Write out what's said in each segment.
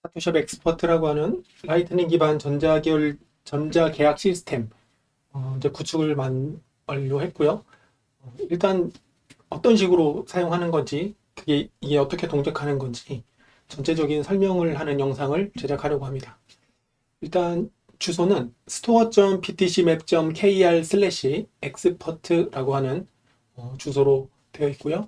파토샵 엑스퍼트라고 하는 라이트닝 기반 전자 계약 시스템 이제 구축을 완료했고요. 일단 어떤 식으로 사용하는 건지, 이게 어떻게 동작하는 건지 전체적인 설명을 하는 영상을 제작하려고 합니다. 일단 주소는 store.ptcmap.kr/expert 라고 하는 주소로 되어 있고요.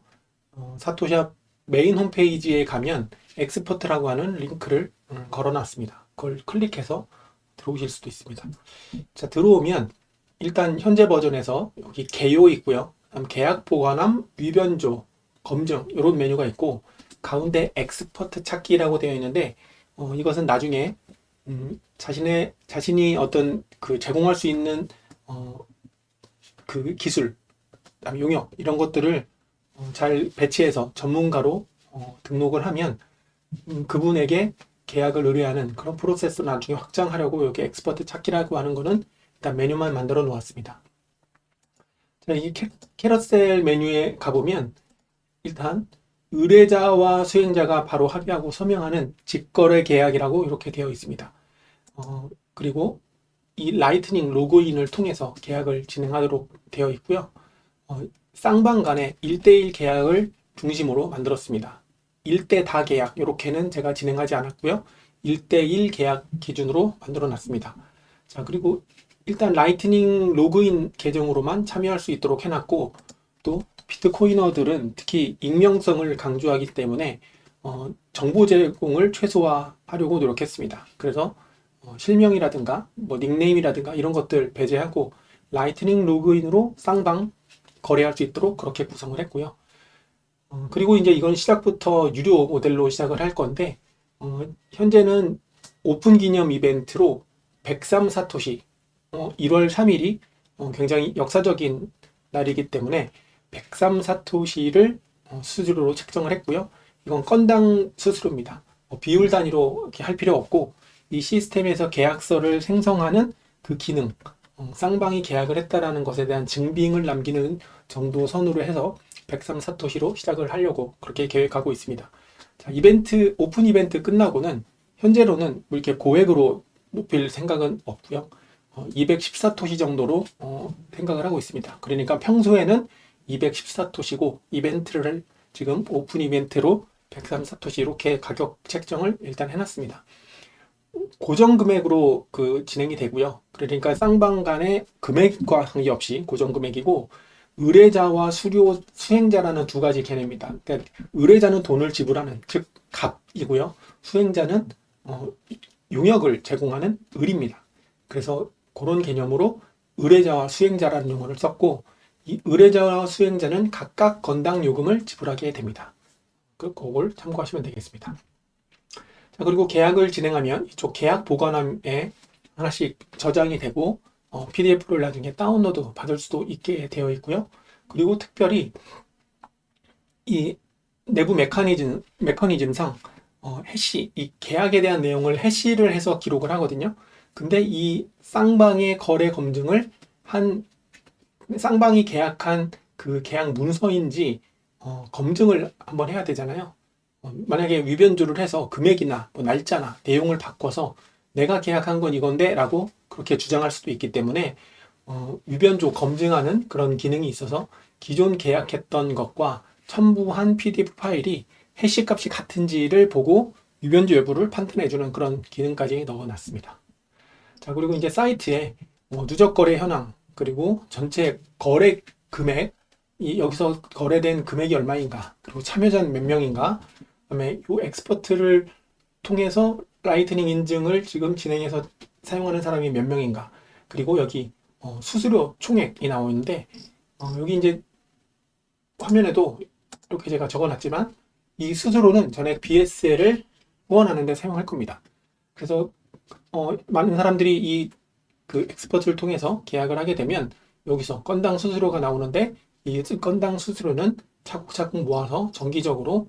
사토샵 메인 홈페이지에 가면 엑스퍼트라고 하는 링크를 걸어놨습니다. 그걸 클릭해서 들어오실 수도 있습니다. 자, 들어오면 일단 현재 버전에서 여기 개요 있고요. 그다음 계약 보관함, 위변조, 검증 이런 메뉴가 있고, 가운데 엑스퍼트 찾기라고 되어 있는데 이것은 나중에 자신이 어떤 그 제공할 수 있는 그 기술, 그다음 용역 이런 것들을 잘 배치해서 전문가로 등록을 하면 그분에게 계약을 의뢰하는 그런 프로세스를 나중에 확장하려고 여기 엑스퍼트 찾기라고 하는 거는 일단 메뉴만 만들어 놓았습니다. 자, 이 캐러셀 메뉴에 가보면 일단 의뢰자와 수행자가 바로 합의하고 서명하는 직거래 계약이라고 이렇게 되어 있습니다. 그리고 이 라이트닝 로그인을 통해서 계약을 진행하도록 되어 있고요. 쌍방 간의 1대1 계약을 중심으로 만들었습니다. 1대 다 계약, 이렇게는 제가 진행하지 않았고요. 1대1 계약 기준으로 만들어 놨습니다. 자, 그리고 일단 라이트닝 로그인 계정으로만 참여할 수 있도록 해놨고, 또 비트코이너들은 특히 익명성을 강조하기 때문에 정보 제공을 최소화하려고 노력했습니다. 그래서 실명이라든가 뭐 닉네임이라든가 이런 것들 배제하고 라이트닝 로그인으로 쌍방 거래할 수 있도록 그렇게 구성을 했고요. 그리고 이제 이건 시작부터 유료 모델로 시작을 할 건데, 현재는 오픈 기념 이벤트로 103사토시, 1월 3일이 굉장히 역사적인 날이기 때문에 103사토시를 수수료로 책정을 했고요. 이건 건당 수수료입니다. 비율 단위로 이렇게 할 필요 없고, 이 시스템에서 계약서를 생성하는 그 기능, 쌍방이 계약을 했다라는 것에 대한 증빙을 남기는 정도 선으로 해서 103사토시로 시작을 하려고 그렇게 계획하고 있습니다. 자, 오픈 이벤트 끝나고는 현재로는 뭐 이렇게 고액으로 높일 생각은 없고요. 214토시 정도로 생각을 하고 있습니다. 그러니까 평소에는 214토시고 이벤트를 지금 오픈 이벤트로 103사토시 이렇게 가격 책정을 일단 해놨습니다. 고정 금액으로 진행이 되고요. 그러니까 쌍방 간의 금액과 관계없이 고정 금액이고, 의뢰자와 수행자라는 두 가지 개념입니다. 그러니까 의뢰자는 돈을 지불하는, 즉 갑이고요. 수행자는 용역을 제공하는 을입니다. 그래서 그런 개념으로 의뢰자와 수행자라는 용어를 썼고, 이 의뢰자와 수행자는 각각 건당 요금을 지불하게 됩니다. 그걸 참고하시면 되겠습니다. 자, 그리고 계약을 진행하면 이쪽 계약 보관함에 하나씩 저장이 되고 PDF를 나중에 다운로드 받을 수도 있게 되어 있고요. 그리고 특별히 이 내부 메커니즘상 해시, 이 계약에 대한 내용을 해시를 해서 기록을 하거든요. 근데 이 쌍방의 거래 검증을 쌍방이 계약한 그 계약 문서인지 검증을 한번 해야 되잖아요. 만약에 위변조를 해서 금액이나 뭐 날짜나 내용을 바꿔서 내가 계약한 건 이건데 라고 그렇게 주장할 수도 있기 때문에 위변조 검증하는 그런 기능이 있어서 기존 계약했던 것과 첨부한 PDF 파일이 해시 값이 같은지를 보고 위변조 여부를 판단해주는 그런 기능까지 넣어놨습니다. 자, 그리고 이제 사이트에 누적 거래 현황, 그리고 전체 거래 금액, 여기서 거래된 금액이 얼마인가, 그리고 참여자는 몇 명인가, 그다음에 이 엑스퍼트를 통해서 라이트닝 인증을 지금 진행해서 사용하는 사람이 몇 명인가, 그리고 여기 수수료 총액이 나오는데, 여기 이제 화면에도 이렇게 제가 적어놨지만 이 수수료는 전액 BSL을 후원하는 데 사용할 겁니다. 그래서 많은 사람들이 그 엑스퍼트를 통해서 계약을 하게 되면 여기서 건당 수수료가 나오는데, 이 건당 수수료는 차곡차곡 모아서 정기적으로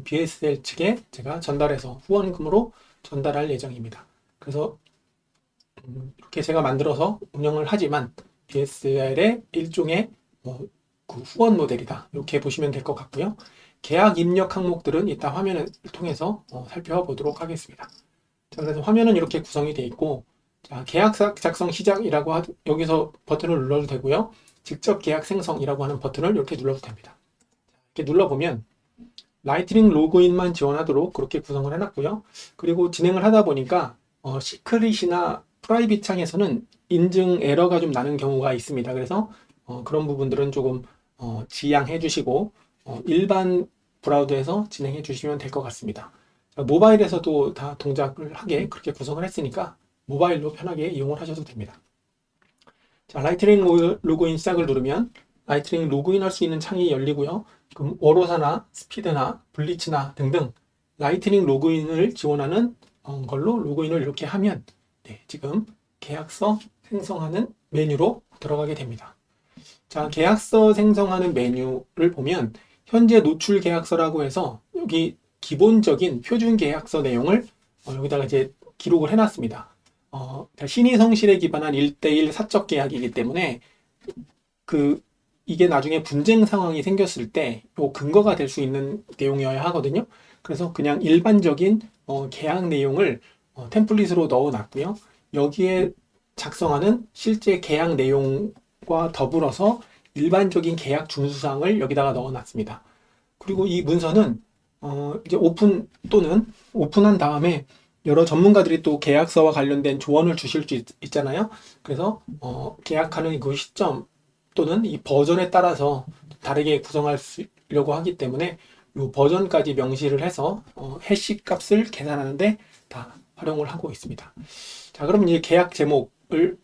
BSL 측에 제가 전달해서 후원금으로 전달할 예정입니다. 그래서 이렇게 제가 만들어서 운영을 하지만 BSL의 일종의 그 후원 모델이다, 이렇게 보시면 될 것 같고요. 계약 입력 항목들은 이따 화면을 통해서 살펴보도록 하겠습니다. 자, 그래서 화면은 이렇게 구성이 되어 있고, 자, 계약 작성 시작이라고 여기서 버튼을 눌러도 되고요. 직접 계약 생성이라고 하는 버튼을 이렇게 눌러도 됩니다. 이렇게 눌러보면 라이트닝 로그인만 지원하도록 그렇게 구성을 해놨고요. 그리고 진행을 하다 보니까 시크릿이나 프라이빗 창에서는 인증 에러가 좀 나는 경우가 있습니다. 그래서 그런 부분들은 조금 지양해 주시고 일반 브라우저에서 진행해 주시면 될 것 같습니다. 모바일에서도 다 동작을 하게 그렇게 구성을 했으니까 모바일로 편하게 이용을 하셔도 됩니다. 자, 라이트닝 로그인 시작을 누르면 라이트닝 로그인 할 수 있는 창이 열리고요. 그럼 워로사나 스피드나 블리츠나 등등 라이트닝 로그인을 지원하는 걸로 로그인을 이렇게 하면 네, 지금 계약서 생성하는 메뉴로 들어가게 됩니다. 자, 계약서 생성하는 메뉴를 보면 현재 노출 계약서라고 해서 여기 기본적인 표준 계약서 내용을 여기다가 이제 기록을 해놨습니다. 신의 성실에 기반한 1:1 사적 계약이기 때문에 이게 나중에 분쟁 상황이 생겼을 때 요 근거가 될 수 있는 내용이어야 하거든요. 그래서 그냥 일반적인 계약 내용을 템플릿으로 넣어놨고요. 여기에 작성하는 실제 계약 내용과 더불어서 일반적인 계약 준수사항을 여기다가 넣어놨습니다. 그리고 이 문서는 이제 오픈한 다음에 여러 전문가들이 또 계약서와 관련된 조언을 주실 수 있잖아요. 그래서 계약하는 그 시점 또는 이 버전에 따라서 다르게 구성하려고 하기 때문에 이 버전까지 명시를 해서 해시 값을 계산하는데 다 활용을 하고 있습니다. 자, 그럼 이제 계약 제목을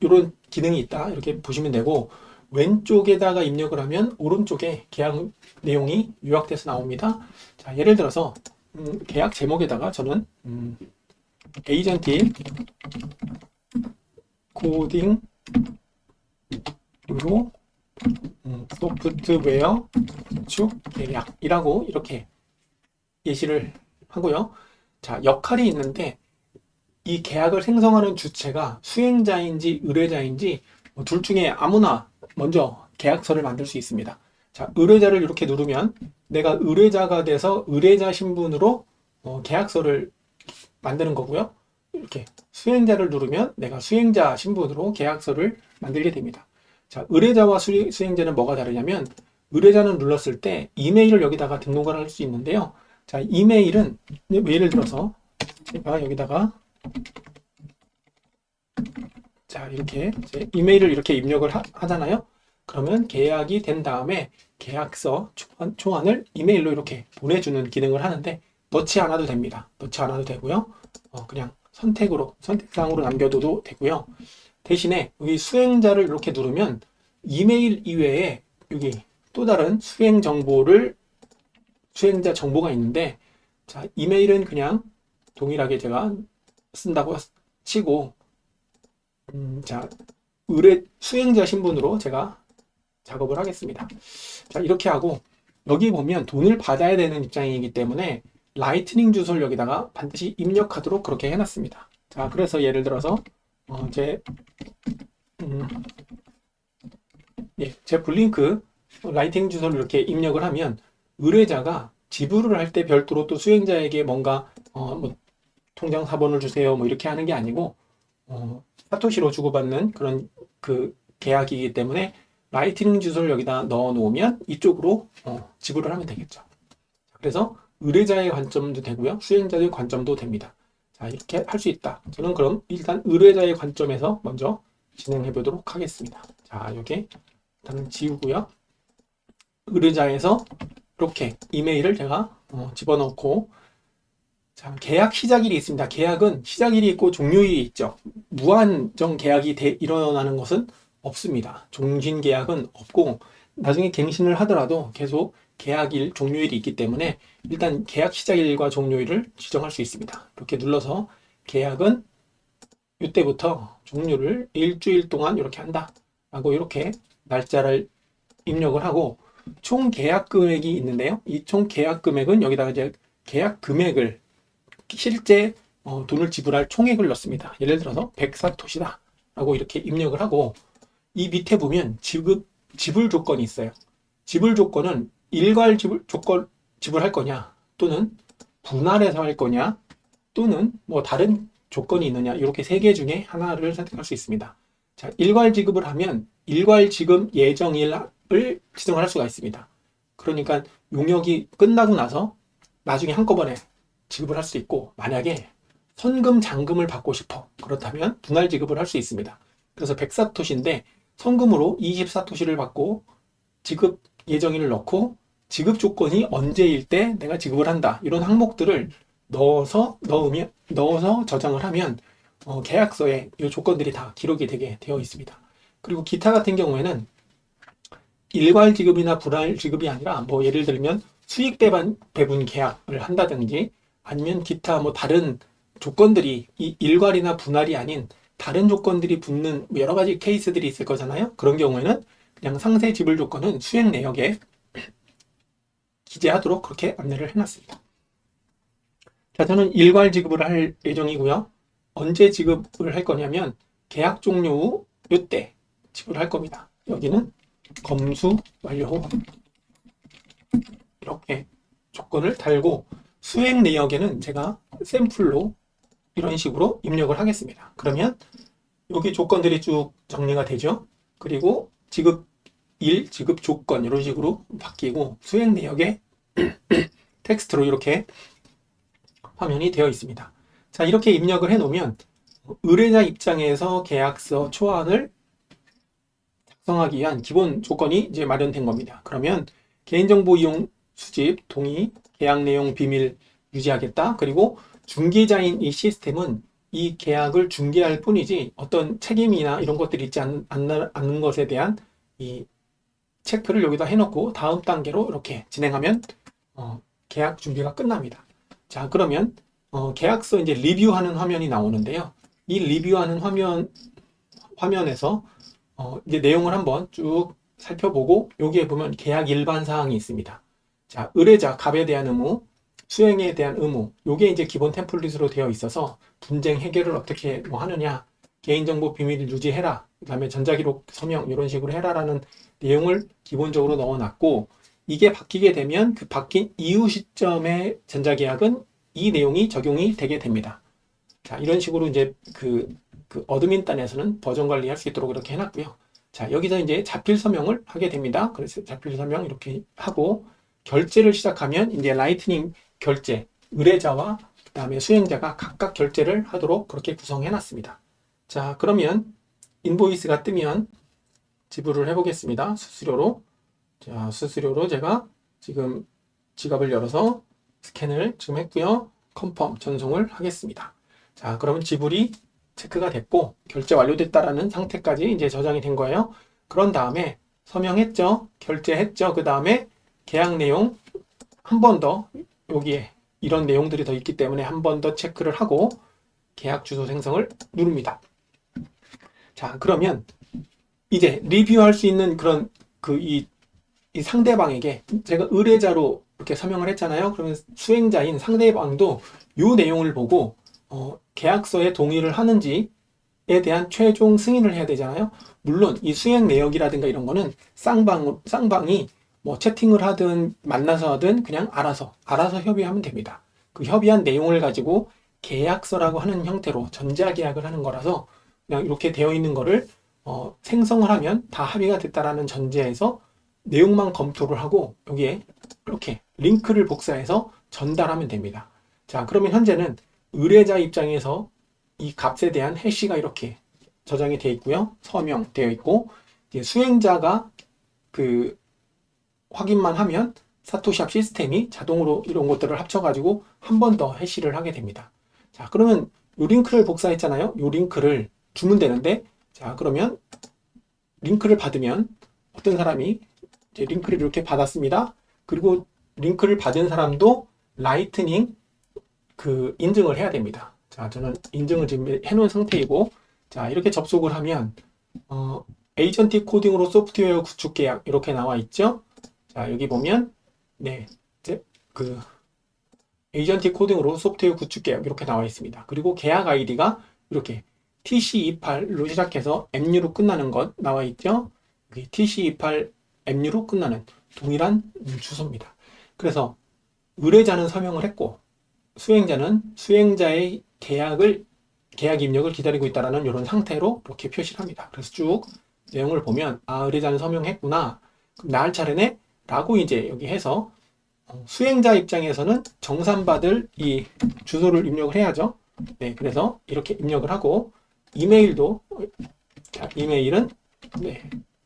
이런 기능이 있다 이렇게 보시면 되고 왼쪽에다가 입력을 하면 오른쪽에 계약 내용이 요약돼서 나옵니다. 자, 예를 들어서 계약 제목에다가 저는 에이전트 코딩으로 소프트웨어 구축 계약이라고 이렇게 예시를 하고요. 자, 역할이 있는데 이 계약을 생성하는 주체가 수행자인지 의뢰자인지 둘 중에 아무나 먼저 계약서를 만들 수 있습니다. 자, 의뢰자를 이렇게 누르면 내가 의뢰자가 돼서 의뢰자 신분으로 계약서를 만드는 거고요. 이렇게 수행자를 누르면 내가 수행자 신분으로 계약서를 만들게 됩니다. 자, 의뢰자와 수행자는 뭐가 다르냐면 의뢰자는 눌렀을 때 이메일을 여기다가 등록을 할 수 있는데요. 자, 이메일은 예를 들어서 제가 여기다가 자, 이렇게 이메일을 이렇게 입력을 하잖아요. 그러면 계약이 된 다음에 계약서 초안을 이메일로 이렇게 보내주는 기능을 하는데 넣지 않아도 됩니다. 넣지 않아도 되고요. 그냥 선택사항으로 남겨둬도 되고요. 대신에 여기 수행자를 이렇게 누르면 이메일 이외에 여기 또 다른 수행자 정보가 있는데 자, 이메일은 그냥 동일하게 제가 쓴다고 치고 자, 수행자 신분으로 제가 작업을 하겠습니다. 자, 이렇게 하고 여기 보면 돈을 받아야 되는 입장이기 때문에 라이트닝 주소를 여기다가 반드시 입력하도록 그렇게 해놨습니다. 자, 그래서 예를 들어서 제 블링크 라이팅 주소를 이렇게 입력을 하면 의뢰자가 지불을 할 때 별도로 또 수행자에게 뭔가 뭐 통장 사본을 주세요 뭐 이렇게 하는 게 아니고 사토시로 주고받는 그런 계약이기 때문에 라이트닝 주소를 여기다 넣어 놓으면 이쪽으로 지불을 하면 되겠죠. 그래서 의뢰자의 관점도 되고요. 수행자의 관점도 됩니다. 자, 이렇게 할 수 있다. 저는 그럼 일단 의뢰자의 관점에서 먼저 진행해 보도록 하겠습니다. 자, 이렇게 일단 지우고요. 의뢰자에서 이렇게 이메일을 제가 집어넣고 자, 계약 시작일이 있습니다. 계약은 시작일이 있고 종료일이 있죠. 무한정 계약이 일어나는 것은 없습니다. 종신 계약은 없고 나중에 갱신을 하더라도 계속 계약일, 종료일이 있기 때문에 일단 계약 시작일과 종료일을 지정할 수 있습니다. 이렇게 눌러서 계약은 이때부터 종료를 일주일 동안 이렇게 한다 라고 이렇게 날짜를 입력을 하고 총 계약 금액이 있는데요. 이 총 계약 금액은 여기다가 이제 계약 금액을 실제 돈을 지불할 총액을 넣습니다. 예를 들어서 100사토시다 라고 이렇게 입력을 하고 이 밑에 보면 지불 조건이 있어요. 지불 조건은 일괄 지불할 거냐 또는 분할해서 할 거냐 또는 뭐 다른 조건이 있느냐, 이렇게 세 개 중에 하나를 선택할 수 있습니다. 자, 일괄 지급을 하면 일괄 지급 예정일을 지정할 수가 있습니다. 그러니까 용역이 끝나고 나서 나중에 한꺼번에 지급을 할 수 있고, 만약에 선금 잔금을 받고 싶어, 그렇다면 분할 지급을 할 수 있습니다. 그래서 100사토시인데 선금으로 24토시를 받고 지급 예정일을 넣고 지급 조건이 언제일 때 내가 지급을 한다, 이런 항목들을 넣어서 저장을 하면 계약서에 이 조건들이 다 기록이 되게 되어 있습니다. 그리고 기타 같은 경우에는 일괄 지급이나 분할 지급이 아니라 뭐 예를 들면 수익 배분 계약을 한다든지, 아니면 기타 뭐 다른 조건들이 이 일괄이나 분할이 아닌 다른 조건들이 붙는 여러 가지 케이스들이 있을 거잖아요. 그런 경우에는 그냥 상세 지불 조건은 수행 내역에 기재하도록 그렇게 안내를 해놨습니다. 자, 저는 일괄 지급을 할 예정이고요. 언제 지급을 할 거냐면 계약 종료 후 이때 지불할 겁니다. 여기는 검수 완료 후 이렇게 조건을 달고, 수행 내역에는 제가 샘플로 이런 식으로 입력을 하겠습니다. 그러면 여기 조건들이 쭉 정리가 되죠. 그리고 지급일, 지급 조건 이런 식으로 바뀌고, 수행 내역에 텍스트로 이렇게 화면이 되어 있습니다. 자, 이렇게 입력을 해 놓으면 의뢰자 입장에서 계약서 초안을 작성하기 위한 기본 조건이 이제 마련된 겁니다. 그러면 개인정보 이용 수집 동의, 계약 내용 비밀 유지하겠다. 그리고 중개자인 이 시스템은 이 계약을 중개할 뿐이지 어떤 책임이나 이런 것들이 있지 않는 것에 대한 이 체크를 여기다 해놓고 다음 단계로 이렇게 진행하면 계약 준비가 끝납니다. 자, 그러면 계약서 이제 리뷰하는 화면이 나오는데요. 이 리뷰하는 화면에서 이제 내용을 한번 쭉 살펴보고, 여기에 보면 계약 일반 사항이 있습니다. 자, 의뢰자 갑에 대한 의무, 수행에 대한 의무, 요게 이제 기본 템플릿으로 되어 있어서 분쟁 해결을 어떻게 뭐 하느냐, 개인정보 비밀을 유지해라, 그 다음에 전자기록 서명 이런 식으로 해라라는 내용을 기본적으로 넣어놨고, 이게 바뀌게 되면 그 바뀐 이후 시점의 전자계약은 이 내용이 적용이 되게 됩니다. 자, 이런 식으로 이제 그 어드민 단에서는 버전 관리할 수 있도록 이렇게 해놨고요. 자, 여기서 이제 자필 서명을 하게 됩니다. 그래서 자필 서명 이렇게 하고, 결제를 시작하면 이제 라이트닝 결제, 의뢰자와 그 다음에 수행자가 각각 결제를 하도록 그렇게 구성해 놨습니다. 자, 그러면 인보이스가 뜨면 지불을 해 보겠습니다. 수수료로. 자, 수수료로 제가 지금 지갑을 열어서 스캔을 지금 했고요. 컨펌 전송을 하겠습니다. 자, 그러면 지불이 체크가 됐고 결제 완료됐다라는 상태까지 이제 저장이 된 거예요. 그런 다음에 서명했죠, 결제했죠. 그 다음에 계약 내용 한 번 더, 여기에 이런 내용들이 더 있기 때문에 한 번 더 체크를 하고 계약 주소 생성을 누릅니다. 자, 그러면 이제 리뷰할 수 있는 그런 이 상대방에게 제가 의뢰자로 이렇게 서명을 했잖아요. 그러면 수행자인 상대방도 이 내용을 보고 계약서에 동의를 하는지에 대한 최종 승인을 해야 되잖아요. 물론 이 수행 내역이라든가 이런 거는 쌍방이 뭐 채팅을 하든 만나서 하든 그냥 알아서 협의하면 됩니다. 그 협의한 내용을 가지고 계약서라고 하는 형태로 전자계약을 하는 거라서 그냥 이렇게 되어 있는 거를 생성을 하면 다 합의가 됐다라는 전제에서 내용만 검토를 하고 여기에 이렇게 링크를 복사해서 전달하면 됩니다. 자, 그러면 현재는 의뢰자 입장에서 이 값에 대한 해시가 이렇게 저장이 되어 있고요. 서명되어 있고, 이제 수행자가 그 확인만 하면 사토샵 시스템이 자동으로 이런 것들을 합쳐가지고 한 번 더 해시를 하게 됩니다. 자, 그러면 이 링크를 복사했잖아요. 이 링크를 주면 되는데, 자, 그러면 링크를 받으면 어떤 사람이 이제 링크를 이렇게 받았습니다. 그리고 링크를 받은 사람도 라이트닝 인증을 해야 됩니다. 자, 저는 인증을 지금 해놓은 상태이고, 자, 이렇게 접속을 하면 에이전틱 코딩으로 소프트웨어 구축 계약 이렇게 나와 있죠. 자, 여기 보면 네, 이제 에이전틱 코딩으로 소프트웨어 구축 계약 이렇게 나와 있습니다. 그리고 계약 아이디가 이렇게 TC28로 시작해서 MU로 끝나는 것 나와 있죠. TC28 MU로 끝나는 동일한 주소입니다. 그래서 의뢰자는 서명을 했고 수행자는 수행자의 계약 입력을 기다리고 있다라는 이런 상태로 이렇게 표시를 합니다. 그래서 쭉 내용을 보면 의뢰자는 서명했구나. 그럼 나 할 차례네? 라고 이제 여기 해서 수행자 입장에서는 정산받을 이 주소를 입력을 해야죠. 네, 그래서 이렇게 입력을 하고 이메일도 이메일은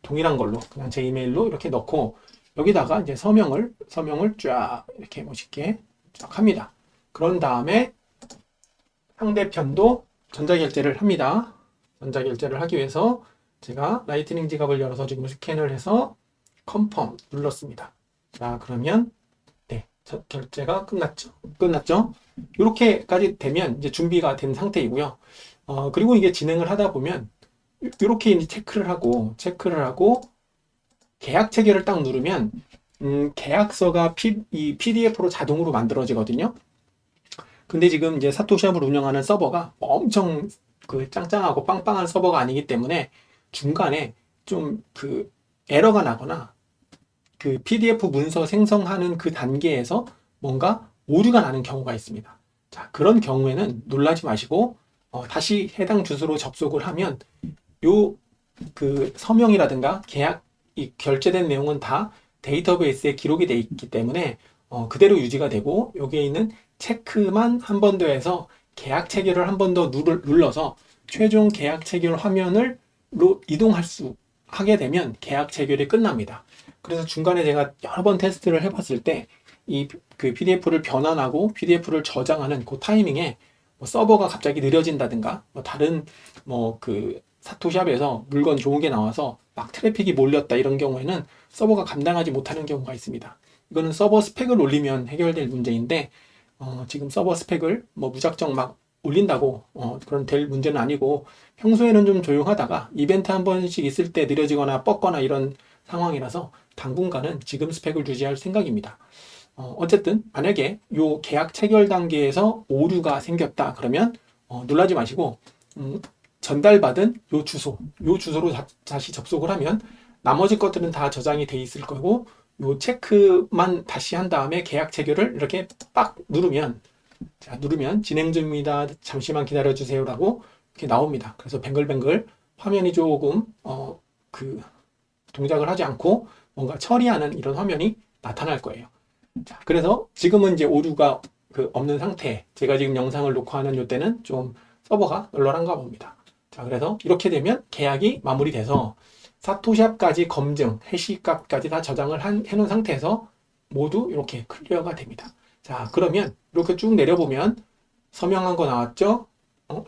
동일한 걸로 그냥 제 이메일로 이렇게 넣고 여기다가 이제 서명을 쫙 이렇게 멋있게 쫙 합니다. 그런 다음에 상대편도 전자결제를 합니다. 전자결제를 하기 위해서 제가 라이트닝 지갑을 열어서 지금 스캔을 해서 컨펌 눌렀습니다. 자, 그러면 결제가 끝났죠? 이렇게까지 되면 이제 준비가 된 상태이고요. 그리고 이게 진행을 하다 보면 이렇게 이제 체크를 하고 계약 체결을 딱 누르면 계약서가 이 PDF로 자동으로 만들어지거든요. 근데 지금 이제 사토시합을 운영하는 서버가 엄청 그 짱짱하고 빵빵한 서버가 아니기 때문에 중간에 좀 그 에러가 나거나 그 PDF 문서 생성하는 그 단계에서 뭔가 오류가 나는 경우가 있습니다. 자, 그런 경우에는 놀라지 마시고 다시 해당 주소로 접속을 하면 요 그 서명이라든가 계약이 결제된 내용은 다 데이터베이스에 기록이 되어 있기 때문에 그대로 유지가 되고 여기에 있는 체크만 한 번 더 해서 계약 체결을 한 번 더 눌러서 최종 계약 체결 화면으로 하게 되면 계약 체결이 끝납니다. 그래서 중간에 제가 여러 번 테스트를 해봤을 때 이 그 PDF를 변환하고 PDF를 저장하는 그 타이밍에 서버가 갑자기 느려진다든가 다른 그 사토샵에서 물건 좋은 게 나와서 막 트래픽이 몰렸다 이런 경우에는 서버가 감당하지 못하는 경우가 있습니다. 이거는 서버 스펙을 올리면 해결될 문제인데 지금 서버 스펙을 무작정 막 올린다고 그런 될 문제는 아니고 평소에는 좀 조용하다가 이벤트 한 번씩 있을 때 느려지거나 뻗거나 이런 상황이라서 당분간은 지금 스펙을 유지할 생각입니다. 어쨌든 만약에 요 계약 체결 단계에서 오류가 생겼다 그러면 놀라지 마시고 전달받은 요 주소로 다시 접속을 하면 나머지 것들은 다 저장이 돼 있을 거고 요 체크만 다시 한 다음에 계약 체결을 이렇게 빡 누르면 진행 중입니다. 잠시만 기다려 주세요라고 이렇게 나옵니다. 그래서 뱅글뱅글 화면이 조금 그 동작을 하지 않고 뭔가 처리하는 이런 화면이 나타날 거예요. 자, 그래서 지금은 이제 오류가 없는 상태. 제가 지금 영상을 녹화하는 이때는 좀 서버가 널널한가 봅니다. 자, 그래서 이렇게 되면 계약이 마무리돼서 사토샵까지 검증, 해시값까지 다 저장을 해놓은 상태에서 모두 이렇게 클리어가 됩니다. 자, 그러면 이렇게 쭉 내려보면 서명한 거 나왔죠?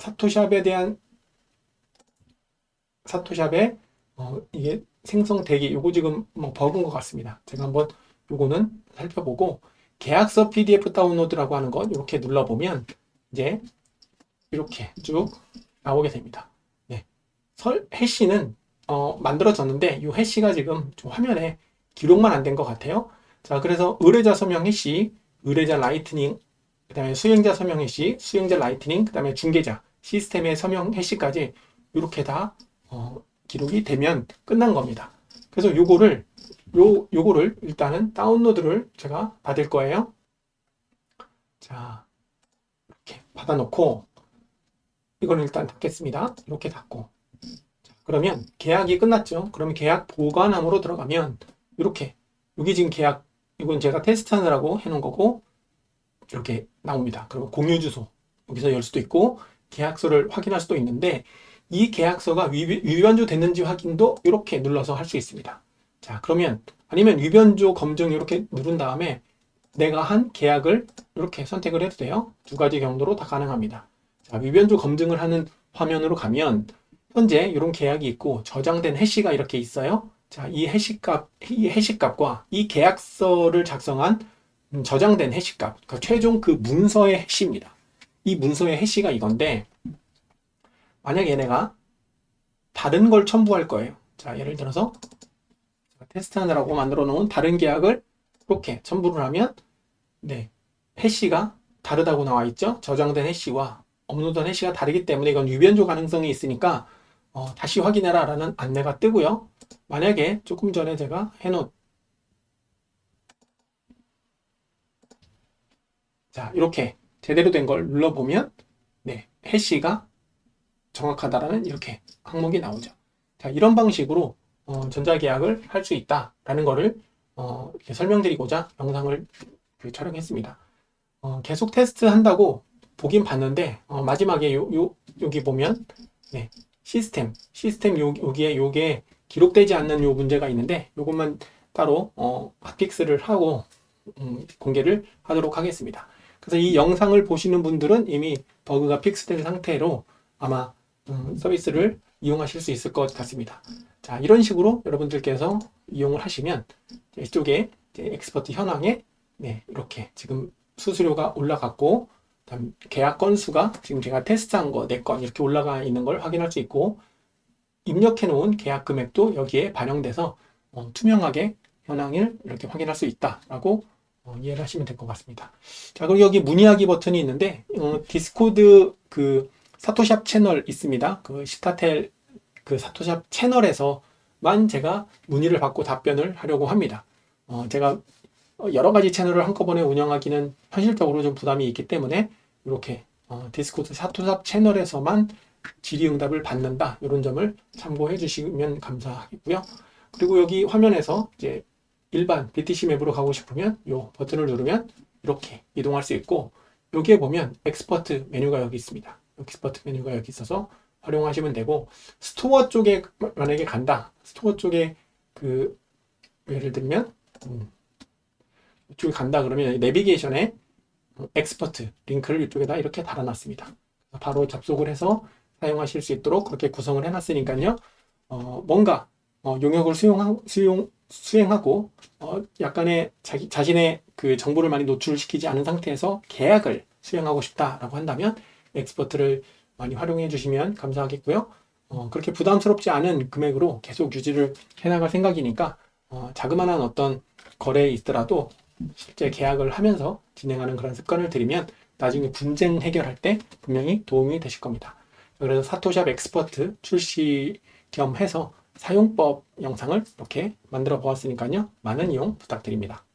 사토샵에 이게 생성되기 요거 지금 버그인 것 같습니다. 제가 한번 요거는 살펴보고 계약서 PDF 다운로드라고 하는 건 이렇게 눌러보면 이제 이렇게 쭉 나오게 됩니다. 네. 해시는 만들어졌는데 이 해시가 지금 좀 화면에 기록만 안 된 것 같아요. 자, 그래서 의뢰자 서명 해시, 의뢰자 라이트닝, 그 다음에 수행자 서명 해시, 수행자 라이트닝, 그 다음에 중개자 시스템의 서명 해시까지 이렇게 다 기록이 되면 끝난 겁니다. 그래서 요거를 일단은 다운로드를 제가 받을 거예요. 자, 이렇게 받아놓고 이거는 일단 닫겠습니다. 이렇게 닫고 그러면 계약이 끝났죠. 그러면 계약 보관함으로 들어가면 이렇게 여기 지금 계약 이건 제가 테스트하느라고 해놓은 거고 이렇게 나옵니다. 그리고 공유 주소 여기서 열 수도 있고 계약서를 확인할 수도 있는데 이 계약서가 위변조 됐는지 확인도 이렇게 눌러서 할 수 있습니다. 자, 그러면 아니면 위변조 검증 이렇게 누른 다음에 내가 한 계약을 이렇게 선택을 해도 돼요. 두 가지 경로로 다 가능합니다. 자, 위변조 검증을 하는 화면으로 가면 현재 이런 계약이 있고 저장된 해시가 이렇게 있어요. 자, 이 해시값과 이 계약서를 작성한 저장된 해시값, 그러니까 최종 그 문서의 해시입니다. 이 문서의 해시가 이건데 만약 얘네가 다른 걸 첨부할 거예요. 자, 예를 들어서 테스트하느라고 만들어 놓은 다른 계약을 이렇게 첨부를 하면 해시가 다르다고 나와 있죠. 저장된 해시와 업로드한 해시가 다르기 때문에 이건 위변조 가능성이 있으니까 다시 확인해라 라는 안내가 뜨고요. 만약에 조금 전에 제가 해놓은 자, 이렇게 제대로 된 걸 눌러보면 네, 해시가 정확하다라는 이렇게 항목이 나오죠. 자, 이런 방식으로 전자계약을 할 수 있다라는 거를 이렇게 설명드리고자 영상을 촬영했습니다. 계속 테스트 한다고 보긴 봤는데 마지막에 여기 보면 네, 시스템 여기에 요게 기록되지 않는 요 문제가 있는데 요것만 따로 핫픽스를 하고 공개를 하도록 하겠습니다. 그래서 이 영상을 보시는 분들은 이미 버그가 픽스된 상태로 아마 서비스를 이용하실 수 있을 것 같습니다. 자, 이런 식으로 여러분들께서 이용을 하시면 이쪽에 엑스퍼트 현황에 네, 이렇게 지금 수수료가 올라갔고 그다음 계약 건수가 지금 제가 테스트한 거 4건 이렇게 올라가 있는 걸 확인할 수 있고 입력해 놓은 계약 금액도 여기에 반영돼서 투명하게 현황을 이렇게 확인할 수 있다라고 이해를 하시면 될 것 같습니다. 자, 그리고 여기 문의하기 버튼이 있는데 디스코드 그 사토샵 채널 있습니다. 그 시타텔 그 사토샵 채널에서만 제가 문의를 받고 답변을 하려고 합니다. 제가 여러 가지 채널을 한꺼번에 운영하기는 현실적으로 좀 부담이 있기 때문에 이렇게 디스코드 사토샵 채널에서만 질의응답을 받는다 이런 점을 참고해 주시면 감사하겠고요. 그리고 여기 화면에서 이제 일반 BTC 맵으로 가고 싶으면 이 버튼을 누르면 이렇게 이동할 수 있고 여기에 보면 엑스퍼트 메뉴가 여기 있습니다. 엑스퍼트 메뉴가 여기 있어서 활용하시면 되고 스토어 쪽에 만약에 간다. 스토어 쪽에 그 예를 들면 이쪽에 간다 그러면 내비게이션에 엑스퍼트 링크를 이쪽에다 이렇게 달아놨습니다. 바로 접속을 해서 사용하실 수 있도록 그렇게 구성을 해놨으니까요. 뭔가 용역을 수행하고 약간의 자신의 그 정보를 많이 노출시키지 않은 상태에서 계약을 수행하고 싶다라고 한다면 엑스퍼트를 많이 활용해 주시면 감사하겠고요. 그렇게 부담스럽지 않은 금액으로 계속 유지를 해나갈 생각이니까 자그마한 어떤 거래에 있더라도 실제 계약을 하면서 진행하는 그런 습관을 들이면 나중에 분쟁 해결할 때 분명히 도움이 되실 겁니다. 그래서 사토샵 엑스퍼트 출시 겸 해서 사용법 영상을 이렇게 만들어 보았으니까요. 많은 이용 부탁드립니다.